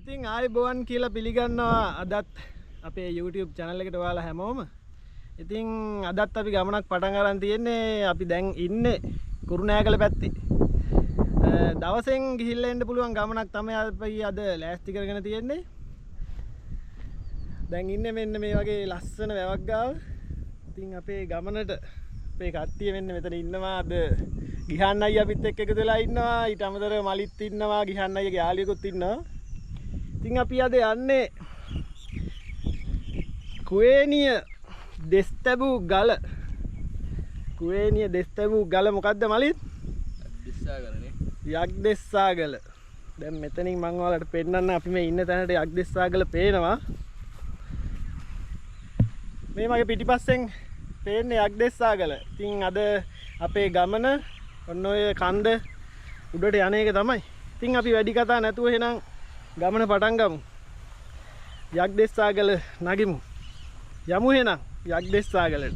ඉතින් ආයුබෝවන් කියලා පිළිගන්නවා අදත් අපේ YouTube channel එකට ඔයාලා හැමෝම. ඉතින් අදත් අපි ගමනක් පටන් අරන් තියෙන්නේ. අපි දැන් ඉන්නේ කුරුණෑගල පැත්තේ. දවසෙන් ගිහිල්ලා එන්න පුළුවන් ගමනක් තමයි අපි අද ලෑස්ති කරගෙන තියෙන්නේ. දැන් ඉන්නේ මෙන්න මේ වගේ ලස්සන වැවක් ගාව. ඉතින් අපේ ගමනට අපේ කට්ටිය මෙන්න මෙතන ඉන්නවා. අද ගිහන් අයියා අපිත් එක්ක එකතු වෙලා ඉන්නවා. ඊට අමතරව මලිත් ඉන්නවා. ගිහන් අයියාගේ යාළුවෙකුත් ඉන්නවා. ඉතින් අපි අද යන්නේ කුවේනිය දෙස්තැබූ ගල. කුවේනිය දෙස්තැබූ ගල මොකද්ද මලිත්? යක්දෙස්සාගලනේ. යක්දෙස්සාගල. දැන් මෙතනින් මම ඔයාලට පෙන්නන්න අපි මේ ඉන්න තැනට යක්දෙස්සාගල පේනවා. මේ මගේ පිටිපස්සෙන් පේන්නේ යක්දෙස්සාගල. ඉතින් අද අපේ ගමන ඔන්න ඔය කන්ද උඩට යන එක තමයි. ඉතින් අපි වැඩි කතා නැතුව එහෙනම් ගමන පටන් ගමු. යක්දෙස්සාගල නගිමු. යමු එහෙනම් යක්දෙස්සාගලට.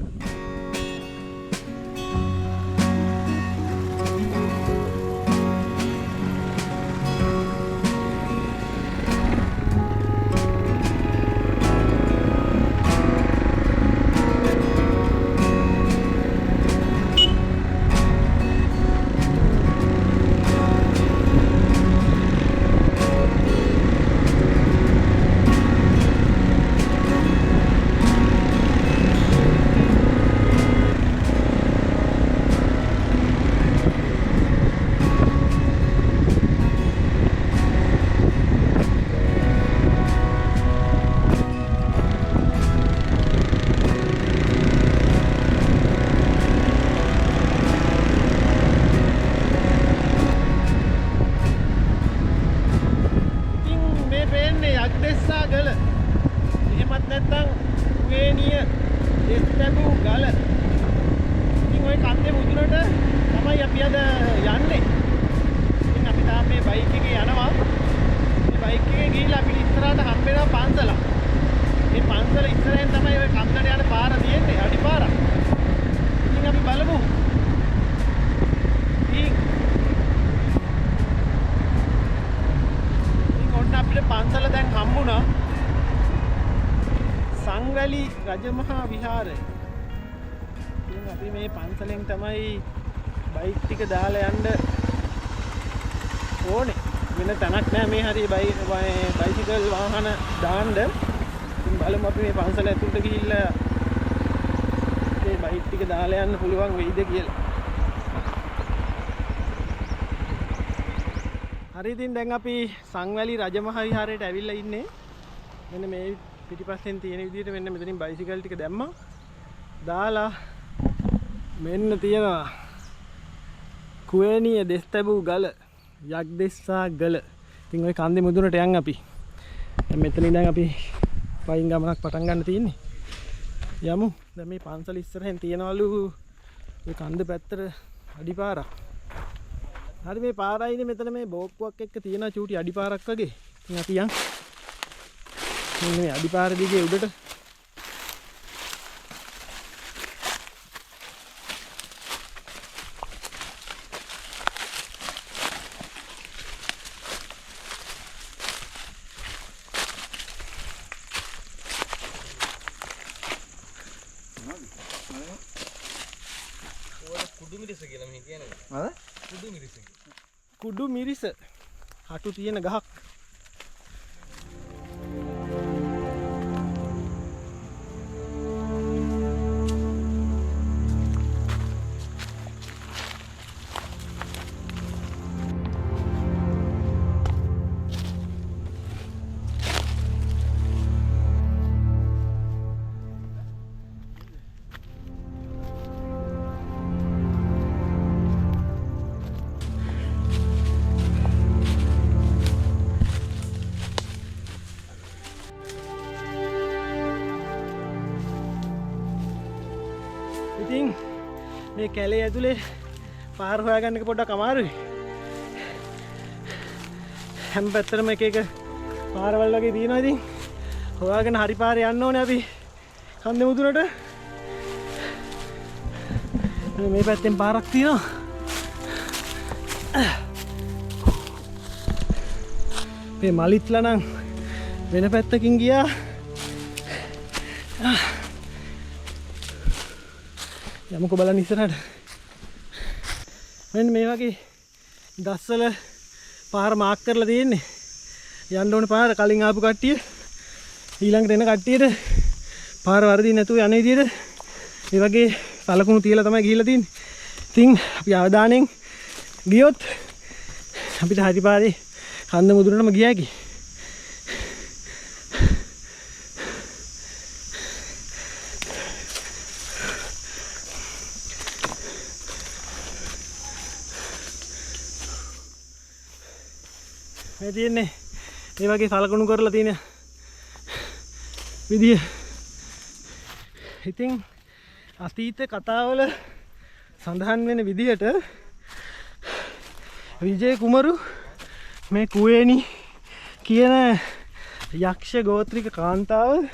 යක්දෙස්සාගල. එහෙමත් නැත්නම් කුවේනිය දෙස්තැබූ ගල. ඉතින් ওই කන්දේ මුදුනට තමයි අපි අද යන්නේ. ඉතින් අපි තාම මේ බයික් එකේ යනවා. මේ බයික් එකේ ගිහිල්ලා අපි ඉස්සරහට හම්බ වෙනවා පන්සල. මේ පන්සල ඉස්සරහෙන් තමයි ওই කන්දට යන පාර තියෙන්නේ. අඩි පාරක්. ඉතින් අපි බලමු. අපිට පන්සල දැන් හම්බුණා. සංවැලි රජමහා විහාරය. ඉතින් අපි මේ පන්සලෙන් තමයි බයික් ටික දාලා යන්න ඕනේ. වෙන තැනක් නෑ මේ හරිය බයිසිකල් වාහන දාන්න. ඉතින් බලමු අපි මේ පන්සල ඇතුළට ගිහිල්ලා මේ බයික් ටික දාලා යන්න පුළුවන් වෙයිද කියලා. හරි ඉතින් දැන් අපි සංවැලි රජමහා විහාරයට ඇවිල්ලා ඉන්නේ. මෙන්න මේ පිටිපස්සෙන් තියෙන විදිහට මෙන්න මෙතනින් බයිසිකල් ටික දැම්මා. දාලා මෙන්න තියෙනවා කුවේනිය දෙස්තැබූ ගල. යක්දෙස්සාගල. ඉතින් ওই කන්දේ මුදුනට යන් අපි. දැන් මෙතන ඉඳන් අපි පයින් ගමනක් පටන් ගන්න තියෙන්නේ. යමු. දැන් මේ පන්සල ඉස්සරහෙන් තියනවලු ওই කන්ද පැත්තට අඩිපාරක්. හරි මේ පාරයිනේ මෙතන මේ බෝක්කුවක් එක්ක තියෙන චූටි අඩිපාරක් වගේ. ඉතින් අපි යන්. මේ අඩිපාර දිගේ උඩට. කුඩු මිරිස කියලා මේ කියන්නේ. හරි? කුඩු මිරිස. කුඩු මිරිස. හටු තියෙන ගහක්. ඉතින් මේ කැලේ ඇතුලේ පාර හොයාගන්න එක පොඩ්ඩක් අමාරුයි. හැම පැත්තටම එක එක පාරවල් වගේ තියෙනවා. ඉතින් හොයාගෙන හරි පාරේ යන්න ඕනේ අපි කන්දේ මුදුනට. මේ පැත්තෙන් පාරක් තියෙනවා. මේ මලිත්ලා නම් වෙන පැත්තකින් ගියා. යමුකෝ බලන්න ඉස්සරහට. මෙන්න මේ වගේ ගස්වල පාර මාක් කරලා තියෙන්නේ. යන්න ඕනේ පාර කලින් ආපු කට්ටිය ඊළඟට එන කට්ටියට පාර වරදින්න නැතුව යන විදිහට මේ වගේ සලකුණු තියලා තමයි ගිහිල්ලා තියෙන්නේ. ඉතින් අපි අවධානයෙන් ගියොත් අපිට හරි පාරේ කන්ද මුදුනටම ගියා කි. මේ තියෙන්නේ මේ වගේ සලකුණු කරලා තියෙන විදිය. ඉතින් අතීත කතාවල සඳහන් වෙන විදිහට විජය කුමරු මේ කුවේණි කියන යක්ෂ ගෝත්‍රික කාන්තාව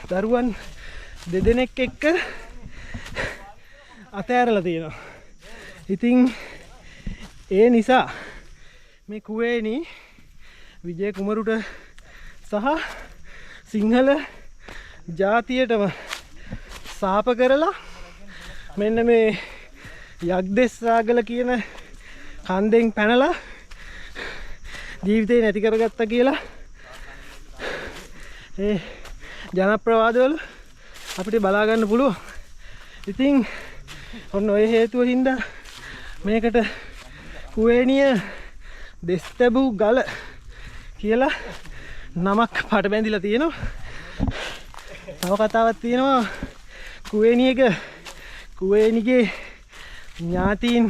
දරුවන් දෙදෙනෙක් එක්ක අතෑරලා තියෙනවා. ඉතින් ඒ නිසා මේ කුවේණි විජය කුමරුට සහ සිංහල ජාතියටම සාප කරලා මෙන්න මේ යක්දෙස්සාගල කියන කන්දෙන් පැනලා ජීවිතේ නැති කරගත්තා කියලා ඒ ජනප්‍රවාදවල අපිට බලා ගන්න පුළුවන්. ඉතින් ඔන්න ඔය හේතුව හින්දා මේකට කුවේණිය දෙස්තැබූ ගල කියලා නමක් පට බැඳිලා තියෙනවා. තව කතාවක් තියෙනවා කුවේණිගේ ඥාතීන්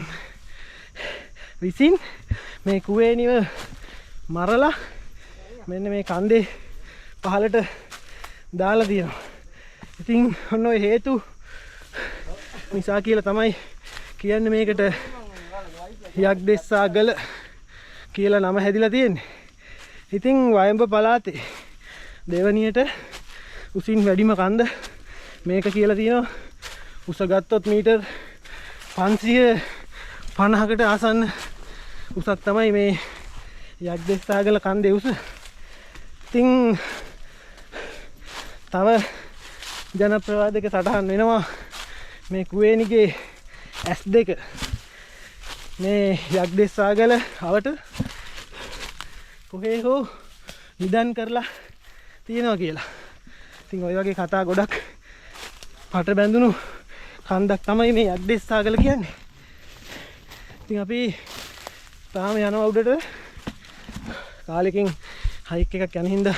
විසින් මේ කුවේණිව මරලා මෙන්න මේ කන්දේ පහලට දාලා තියෙනවා. ඉතින් ඔන්න ඔය හේතු නිසා කියලා තමයි කියන්නේ මේකට යක්දෙස්සාගල කියලා නම හැදිලා තියෙන්නේ. ඉතින් වයඹ පළාතේ දෙවනියට උසින් වැඩිම කන්ද මේක කියලා තියෙනවා. උස ගත්තොත් මීටර් 550කට ආසන්න උසක් තමයි මේ යක්දෙස්සාගල කන්දේ උස. ඉතින් තව ජනප්‍රවාදයක සටහන් වෙනවා මේ කුවේණිගේ S2 මේ යක්දෙස්සාගල අවට කොහේ හෝ නිදන් කරලා තියෙනවා කියලා. ඉතින් ওই වගේ කතා ගොඩක් පට බැඳුණු කන්දක් තමයි මේ යක්දෙස්සාගල කියන්නේ. ඉතින් අපි තාම යනවා උඩට. කාලෙකින් හයික් එකක් යන හින්දා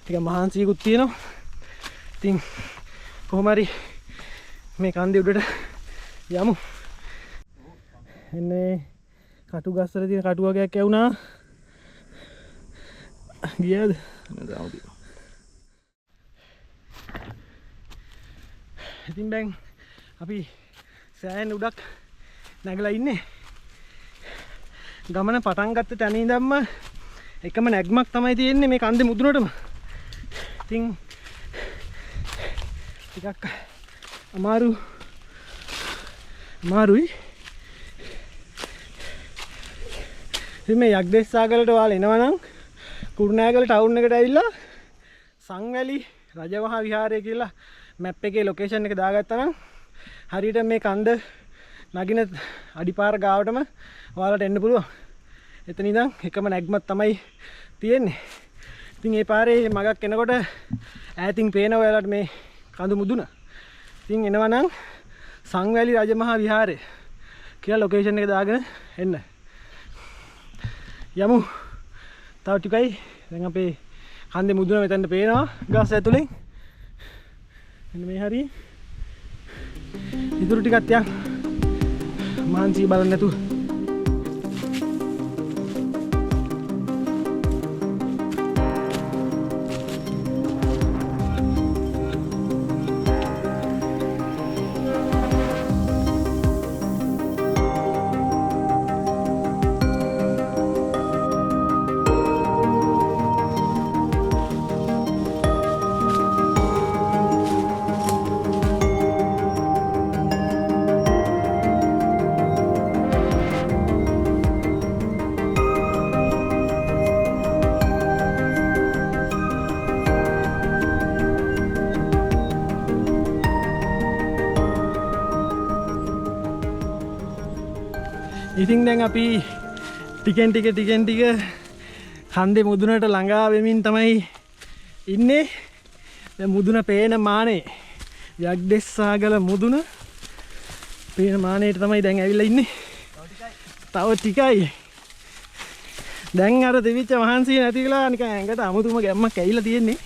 ටික මහන්සියකුත් තියෙනවා. ඉතින් කොහොම හරි මේ කන්දේ උඩට යමු. එන්නේ කටු ගස්වල තියෙන කටු වගේක් ඇවුනා. ගියාද? ඉතින් දැන් අපි සෑහෙන උඩක් නැගලා ඉන්නේ. ගමන පටන් ගත්ත තැන ඉඳන්ම එකම නැග්මක් තමයි තියෙන්නේ මේ කන්දේ මුදුනටම. ඉතින් ටිකක් අමාරුයි. ඉතින් මේ යක්දෙස්සාගලට ඔයාලා එනවනම් කුරුණෑගල ටවුන් එකට ඇවිල්ලා සංවැලි රජමහා විහාරය කියලා මැප් එකේ ලොකේෂන් එක දාගත්තා නම් හරියට මේ කන්ද නගින අඩිපාර ගාවටම ඔයාලට එන්න පුළුවන්. එතන ඉඳන් එකම නැග්මක් තමයි තියෙන්නේ. ඉතින් මේ පාරේ මගක් එනකොට ඈතින් පේනවා ඔයාලට මේ කඳු මුදුන. ඉතින් එනවනම් සංවැලි රජමහා විහාරය කියලා ලොකේෂන් එක දාගෙන එන්න. යමු. තව ටිකයි දැන් අපේ කන්දේ මුදුන මෙතනට පේනවා ගස් ඇතුලෙන්. මෙන්න මේ හරිය. ඉතුරු ටිකක් තියන් මහන්සි බලන්න නැතුව. ඉතින් දැන් අපි ටිකෙන් ටික කන්දේ මුදුනට ළඟා වෙමින් තමයි ඉන්නේ. දැන් මුදුන පේන මානේ යක්දෙස්සාගල මුදුන පේන මානේට තමයි දැන් ඇවිල්ලා ඉන්නේ. තව ටිකයි. දැන් අර දෙවිච්ච මහන්සිය නැති වෙලා නිකන් ඇඟට අමුතුම ගැම්මක් ඇවිල්ලා තියෙන්නේ.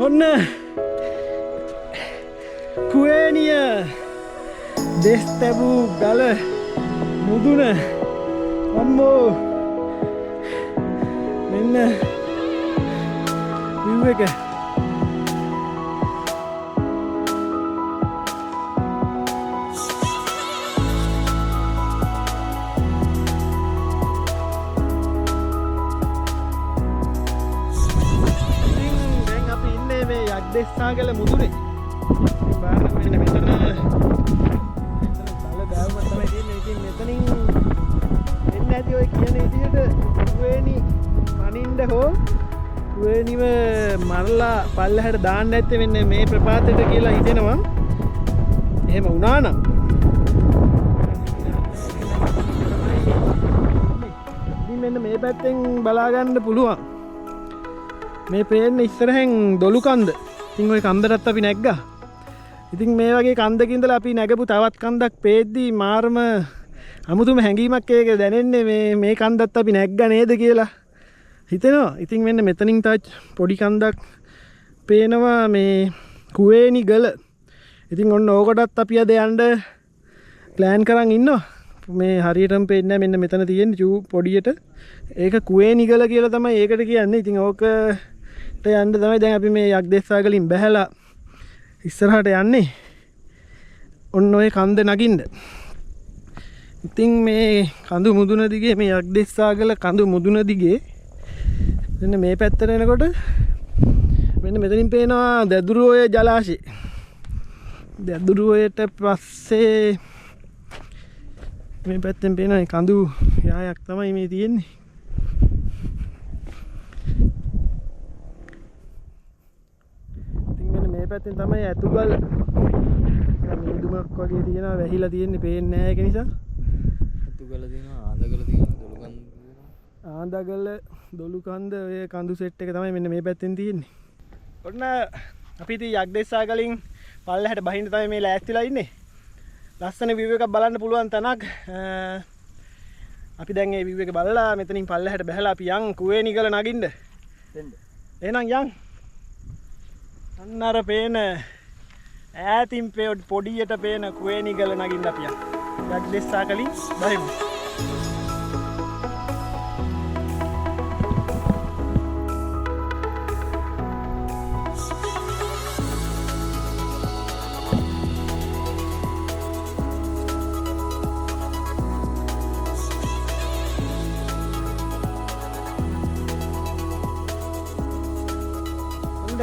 ඔන්න කුවේනිය දෙස් තැබූ ගල මුදුන අම්මෝ මෙන්න view එක යක්දෙස්සාගල මුදුනේ බලන්න මෙන්න මෙතන බල බෑවුම තමයි තියෙන්නේ. ඉතින් මෙතනින් එන්න ඇති ඔය කියන විදිහට කුවේනි පනින්න හෝ කුවේනිව මරලා පල්ලෙහාට දාන්න නැත්තේ මෙන්න මේ ප්‍රපාතයට කියලා හිතෙනවා. එහෙම වුණා නම් ඉතින් මෙන්න මේ පැත්තෙන් බලා ගන්න පුළුවන්. මේ පේන්නේ ඉස්සරහෙන් දොළු කන්ද. ඉතින් ওই කන්දටත් අපි නැග්ගා. ඉතින් මේ වගේ කන්දක ඉඳලා අපි නැගපු තවත් කන්දක් පේද්දි මාරම අමුතුම හැඟීමක් ඒක දැනෙන්නේ මේ කන්දත් අපි නැග්ගා නේද කියලා හිතෙනවා. ඉතින් මෙන්න මෙතනින් තව පොඩි කන්දක් පේනවා මේ කුවේනි ගල. ඉතින් ඔන්න ඕකටත් අපි අද යන්න ප්ලෑන් කරන් ඉන්නවා. මේ හරියටම පේන්නේ මෙන්න මෙතන තියෙන පොඩියට ඒක කුවේනි ගල කියලා තමයි ඒකට කියන්නේ. ඉතින් ඕකට යන්න තමයි දැන් අපි මේ යක්දෙස්සාගලින් බැහැලා ඉස්සරහට යන්නේ. ඔන්න ඔය කන්ද නගින්න. ඉතින් මේ කඳු මුදුන දිගේ මේ යක්දෙස්සාගල කඳු මුදුන දිගේ මෙන්න මේ පැත්තට එනකොට මෙන්න මෙතනින් පේනවා දැදුරුඔය ජලාශය. දැදුරුඔයට පස්සේ මේ පැත්තෙන් පේන කඳු යායක් තමයි මේ තියෙන්නේ. ඉතින් මෙන්න මේ පැත්තෙන් තමයි ඇතුගල මීදුමක් වගේ තියෙනවා වැහිලා තියෙන්නේ පේන්නේ නැහැ ඒක නිසා. ඇතුගල තියෙනවා ආඳගල තියෙනවා දොළුකන්ද තියෙනවා. ආඳගල දොළුකන්ද ඔය කඳු සෙට් එක තමයි මෙන්න මේ පැත්තෙන් තියෙන්නේ. ඔන්න අපි ඉතින් යක්දෙස්සාගලින් පල්ලෙහාට බහින්න තමයි මේ ලෑස්තිලා ඉන්නේ. ලස්සන view එකක් බලන්න පුළුවන් තැනක්. අපි දැන් මේ view එක බලලා මෙතනින් පල්ලෙහාට බැහැලා අපි යන් කුවේනි ගල නගින්න. එහෙනම් යන්. අන්න අර පේන ඈතින් පොඩියට පේන කුවේනි ගල නගින්න අපි යන්. යක්දෙස්සාගලින් බහිමු.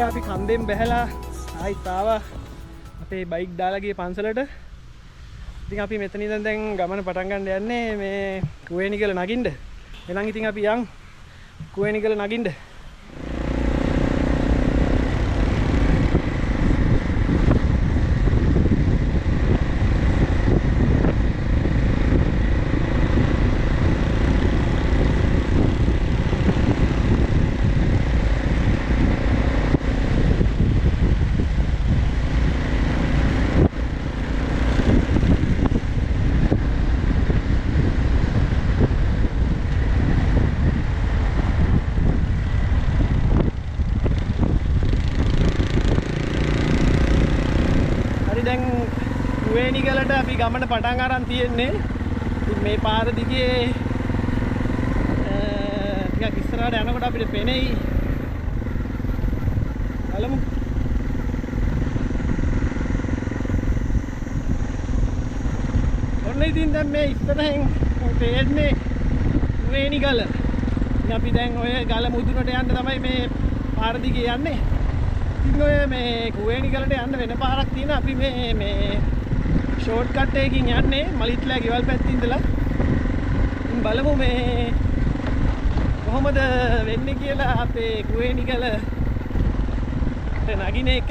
අපි කන්දෙන් බැහැලා ආයිත් ආවා අපේ බයික් දාලා ගියේ පන්සලට. ඉතින් අපි මෙතන ඉඳන් දැන් ගමන පටන් ගන්න යන්නේ මේ කුවේනි ගල නගින්න. එහෙනම් ඉතින් අපි යන් කුවේනි ගල නගින්න. කුවේනි ගලට අපි ගමන පටන් අරන් තියෙන්නේ. ඉතින් මේ පාර දිගේ ටිකක් ඉස්සරහට යනකොට අපිට පෙනෙයි. බලමු. ඔන්න ඉතින් දැන් මේ ඉස්සරහෙන් පේන්නේ කුවේනි ගල. අපි දැන් ඔය ගල මුදුනට යන්න තමයි මේ පාර දිගේ යන්නේ. ඉතින් ඔය මේ කුවේණි ගලට යන්න වෙන පාරක් තියෙන අපි මේ ෂෝට් කට් එකකින් යන්නේ මලිත්ලා ගෙවල් පැත්තේ ඉඳලා. ඉතින් බලමු මේ කොහොමද වෙන්නේ කියලා අපේ කුවේණි ගලට නගින එක.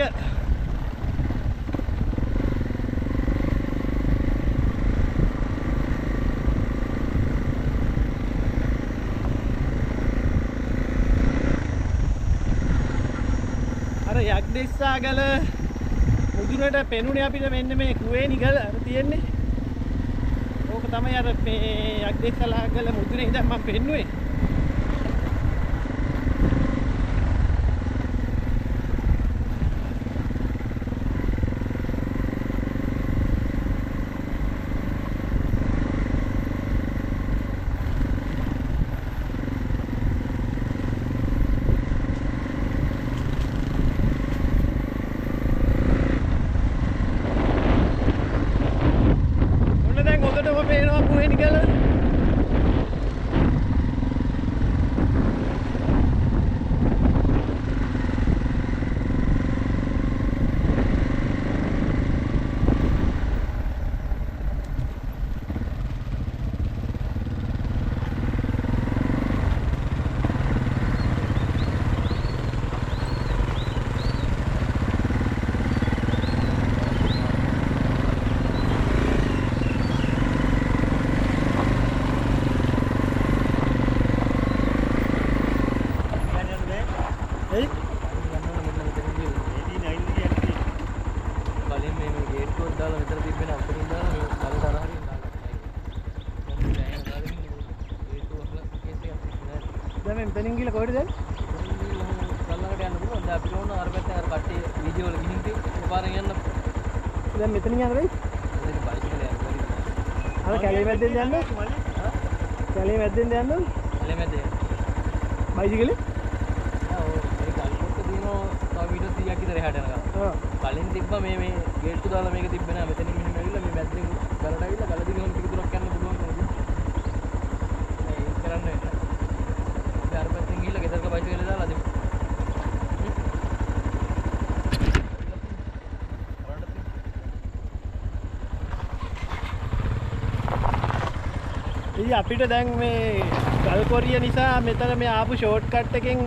යක්දෙස්සා ගල මුදුනට පෙනුනේ අපිට මෙන්න මේ කුවේණි ගල අර තියෙන්නේ. ඕක තමයි අර මේ යක්දෙස්සලා ගල මුදුනේ ඉඳන් මම පෙන්නුවේ. දැන් මෙතනින් ගිහලා කොහෙද දැන්? ගල්ලකට යන්න පුළුවන්. දැන් අපිට ඕන අර පැත්තේ අර කට්ටිය වීඩියෝ වල ගිහින් තියෙන පාරෙන් යන්න. දැන් මෙතනින් යන්න වෙයි? ඒක බයිසිකල් යන්න බැරි. අර කැලේ මැද්දෙන් යන්න? කැලේ මැද්දෙන් යන්න? කැලේ මැද්දේ. බයිසිකලේ? ඔව් මේ ගල් පොත්ත දිනෝ තව මීටර් 100ක් විතර එහාට යනවා. ඔව්. කලින් තිබ්බා මේ ගේට්ටු දාලා මේක තිබ්බේ නෑ. මෙතනින් මෙහෙම ඇවිල්ලා මේ මැද්දෙන් ගලට ඇවිල්ලා ගල දිගම ටික දුරක් යන්න පුළුවන් නේද? ඒක කරන්න වෙන්නේ. අර පැත්තෙන් ගිහලා ගෙදරක බයිසිකල් දාලා දෙමු. ඉතින් අපිට දැන් මේ ගල් කොරිය නිසා මෙතන මේ ආපු ෂෝට් කට් එකෙන්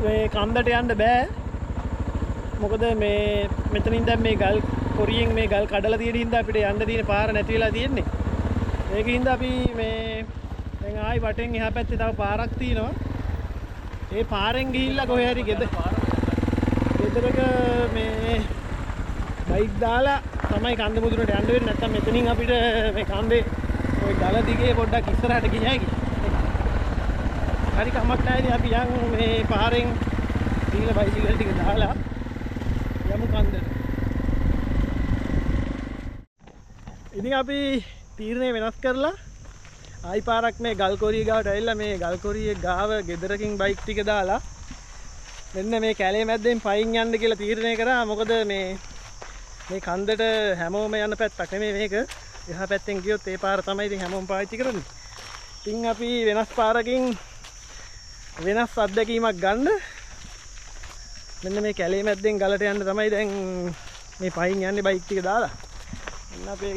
මේ කන්දට යන්න බෑ. මොකද මේ මෙතනින් දැන් මේ ගල් කොරියෙන් මේ ගල් කඩලා තියෙන හින්දා අපිට යන්න තියෙන පාර නැති වෙලා තියෙන්නේ. ඒකින්ද අපි මේ දැන් ආයි වටෙන් එහා පැත්තේ තව පාරක් තියෙනවා. ඒ පාරෙන් ගිහිල්ලා කොහේ හරි ගෙදරක මේ බයික් දාලා තමයි කන්ද මුදුනට යන්න වෙන්නේ. නැත්නම් මෙතනින් අපිට මේ කන්දේ ওই ගල දිගේ පොඩ්ඩක් ඉස්සරහට ගිය හැකි. හරි කමක් නැහැ ඉතින් අපි යන් මේ පාරෙන් ගිහිල්ලා බයිසිකල් ටික දාලා යමු කන්දට. ඉතින් අපි තීරණය වෙනස් කරලා ආයි පාරක් මේ ගල්කොරිය ගාවට ඇවිල්ලා මේ ගල්කොරියේ ගාව ගෙදරකින් බයික් ටික දාලා මෙන්න මේ කැලේ මැද්දෙන් පයින් යන්න කියලා තීරණය කරා. මොකද මේ කන්දට හැමෝම යන පැත්තක් නෙමෙයි මේක. එහා පැත්තෙන් ගියොත් ඒ පාර තමයි ඉතින් හැමෝම පාවිච්චි කරන්නේ. ඉතින් අපි වෙනස් පාරකින් වෙනස් අත්දැකීමක් ගන්න මෙන්න මේ කැලේ මැද්දෙන් ගලට යන්න තමයි දැන් මේ පයින් යන්නේ බයික් ටික දාලා. එන්න අපේ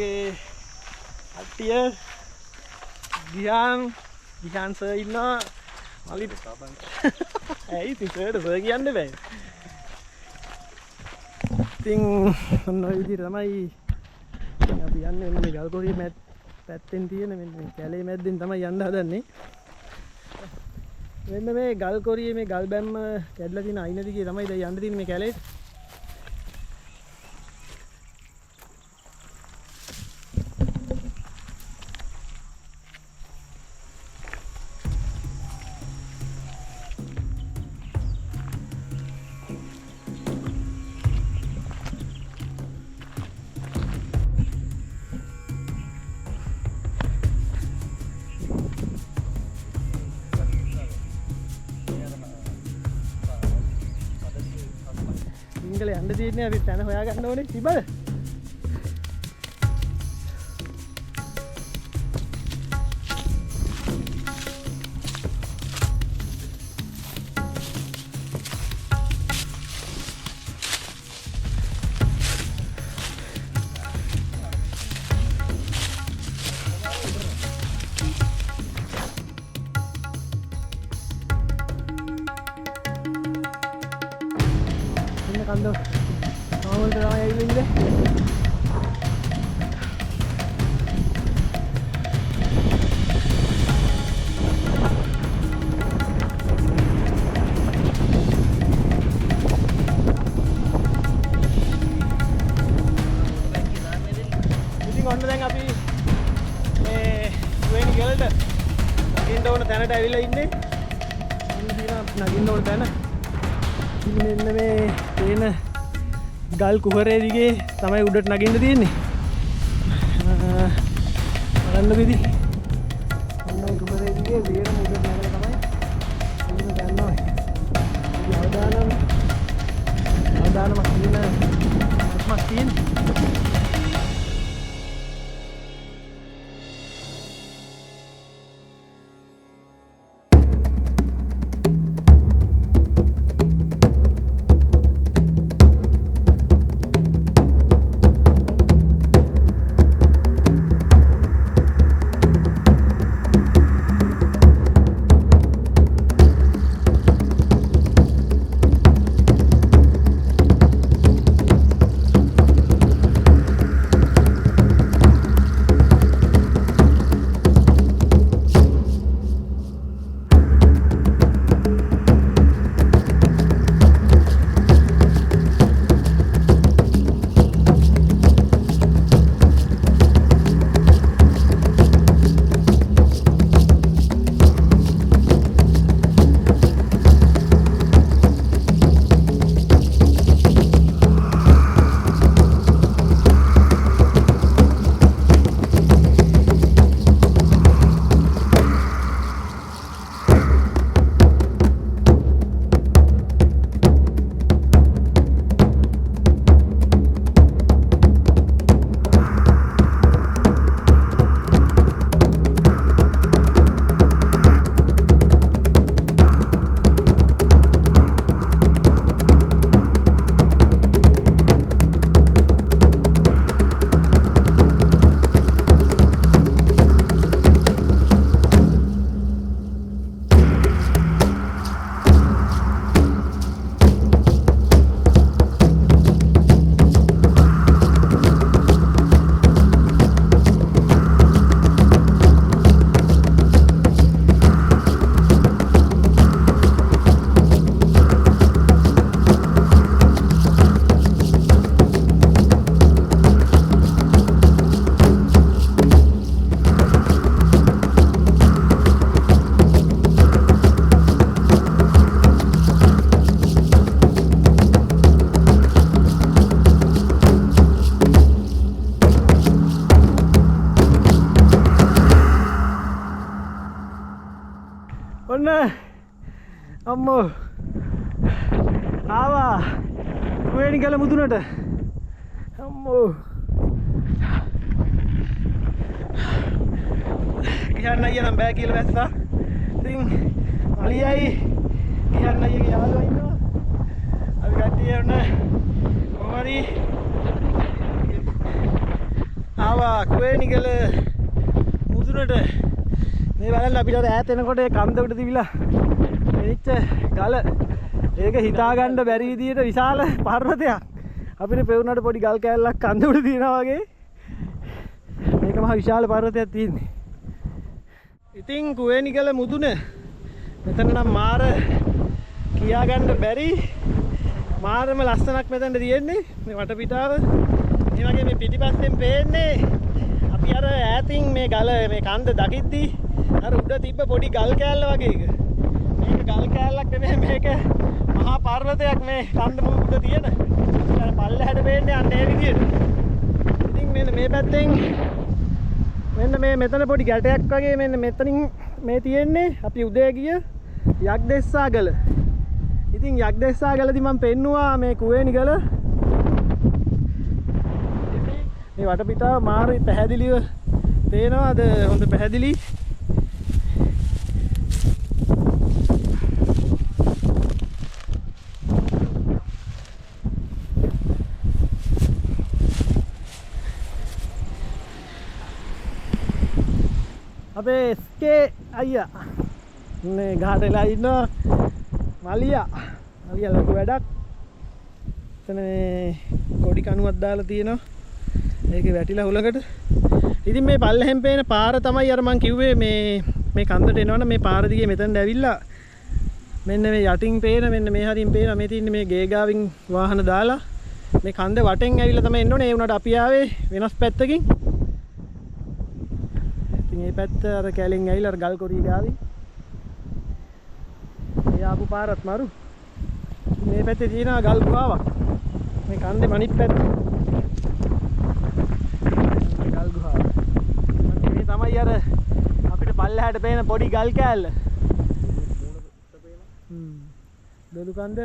කට්ටිය ගිහාන් සර් ඉන්නවා. මලිත් ඇයි ඉතින් සර්ට සර් කියන්න බෑ. ඉතින් ඔන්න ඔය විදිහට තමයි අපි යන්නේ. මේ ගල්කොරිය පැත්තෙන් තියෙන මේ කැලේ මැද්දෙන් තමයි යන්න හදන්නේ. මෙන්න මේ ගල්කොරියේ මේ ගල් බැම්ම කැඩලා තියෙන අයින දිගේ තමයි දැන් යන්න තියෙන්නේ මේ කැලේට. සිංගල යන්න තියෙන්නේ අපි තැන හොයාගන්න ඕනේ. තිබද? කන්ද වලට තමයි ඇවිල්ලා ඉන්නේ. ඔන්න දැන් අපි මේ වෙන ගලට නගින්න ඕන තැනට ඇවිල්ලා ඉන්නේ. ඔන්න තියෙනවා නගින්න ඕන තැන. ඉතින් මෙන්න මේ තේන ගල් කුහරේ දිගේ තමයි උඩට නගින්න තියෙන්නේ. බලන්න විදි. ඔන්න කුහරේ දිගේ දිගටම උඩට නගලා තමයි ඉන්න ගන්නවා. අවදානමක් තියෙන ඔන්න අම්මෝ ආවා කුවේණි ගල මුදුනට. අම්මෝ කියන්න අයියා නම් බෑ කියලා වැස්සා. ඉතින් අලියයි කියන්න අයියාගේ යාළුවා ඉන්නවා. අපි කට්ටිය ඔන්න කොහොමරි ආවා කුවේණි ගල මුදුනට. මේ බලන්න අපිට ඈත එනකොට ඒ කන්ද උඩ තිබිලා එනිච්ච ගල ඒක හිතා ගන්න බැරි විදියට විශාල පර්වතයක් අපිට පෙවුනට පොඩි ගල් කෑල්ලක් කන්ද උඩ තියෙනවා වගේ මේක මහ විශාල පර්වතයක් තියෙන්නේ. ඉතින් කුවේණි ගල මුදුන මෙතන නම් මාර කියා ගන්න බැරි මාරම ලස්සනක් මෙතන තියෙන්නේ. මේ වටපිටාව මේ වගේ මේ පිටිපස්සෙන් පේන්නේ අපි අර ඈතින් මේ ගල මේ කන්ද දකිද්දී අර උඩ තිබ්බ පොඩි ගල් කෑල්ල වගේ එක. මේක ගල් කෑල්ලක් නෙමෙයි මේක මහා පර්වතයක් මේ කන්ද උඩ තියෙන. අර පල්ලෙහාට පේන්නේ අන්න ඒ විදියට. ඉතින් මෙන්න මේ පැත්තෙන් මෙන්න මේ මෙතන පොඩි ගැටයක් වගේ මෙන්න මෙතනින් මේ තියෙන්නේ අපි උදේ ගිය යක්දෙස්සා ගල. ඉතින් යක්දෙස්සා ගලදී මම පෙන්නුවා මේ කුවේණි ගල. මේ වටපිටාව මාරි පැහැදිලිව පේනවාද? හොඳ පැහැදිලි. අපේ SK අයියා මේ ගහට වෙලා ඉන්නවා. මලියා ලොකු වැඩක්. මෙතන මේ කොඩි කණුවක් දාලා තියෙනවා. ඒකේ වැටිලා හුලකට. ඉතින් මේ පල්ලෙහෙන් පේන පාර තමයි අර මං කිව්වේ මේ කන්දට එනවනම් මේ පාර දිගේ මෙතනට ඇවිල්ලා මෙන්න මේ යටින් පේන මෙන්න මේ හරින් පේන මේ තින්නේ මේ ගේගාවින් වාහන දාලා මේ කන්ද වටෙන් ඇවිල්ලා තමයි එන්න ඕනේ. ඒ වුණාට අපි ආවේ වෙනස් පැත්තකින්. ඉතින් මේ පැත්ත අර කැලෙන් ඇවිල්ලා අර ගල් කොරිය ගාවි. මේ ආපු පාරත් මරු. මේ පැත්තේ තියෙනවා ගල් ගුහාවක්. මේ කන්දේ මනිත් පැත්ත. ගල් ගුහාව. මේ තමයි අර අපිට පල්ලෙහාට පේන පොඩි ගල් කෑල්ල. දොළු කන්ද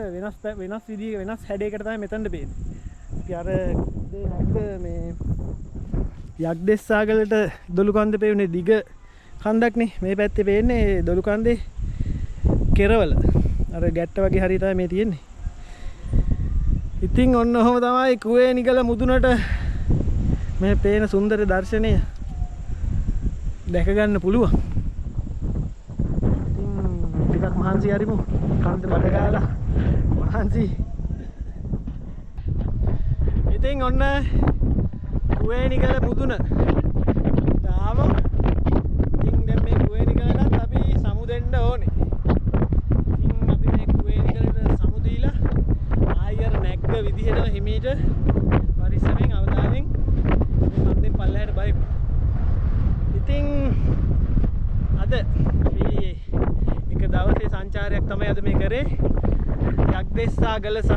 වෙනස් විදිහක වෙනස් හැඩයකට තමයි මෙතනට පේන්නේ. ඉතින් අර දේ නැග්ග මේ යක්දෙස්සාගලට දොළු කන්ද පේන්නේ දිග කන්දක් නේ. මේ පැත්තේ පේන්නේ දොළු කන්දේ කෙරවල. අර ගැට්ට වගේ හරිය තමයි මේ තියෙන්නේ. ඉතින් ඔන්න ඔහොම තමයි කුවේනිගල මුදුනට මේ පේන සුන්දර දර්ශනය දැක ගන්න පුළුවන්. ඉතින් ටිකක් මහන්සි හරිමු. කන්ද බඩ ගාලා මහන්සි. ඉතින් ඔන්න කුවේනිගල මුදුන තාම ඉතින් දැන් මේ කුවේනිගලටත් අපි සමු දෙන්න ඕනේ. ඉතින් අපි මේ කුවේනිගලට සමු දීලා ආයෙත් නැග්ග විදිහටම හිමීට පරිස්සමෙන් අවධානයෙන් මේ කන්දෙන් පල්ලෙහාට බයි. ඉතින් අද අපි එක දවසේ සංචාරයක් තමයි අද මේ කරේ. යක්දෙස්සාගල සහ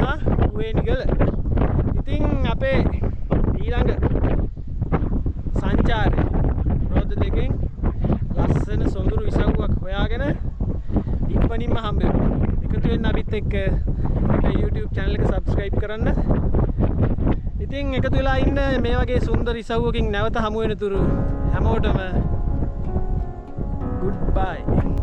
කුවේනිගල. ඉතින් අපේ ඊළඟ සංචාරය රෝද දෙකෙන් ලස්සන සොඳුරු ඉසව්වක් හොයාගෙන ඉක්මනින්ම හම්බෙමු. එකතු වෙන්න අපිත් එක්ක අපේ YouTube channel එක subscribe කරන්න. ඉතින් එකතු වෙලා ඉන්න මේ වගේ සුන්දර ඉසව්වකින් නැවත හමු වෙන තුරු හැමෝටම goodbye.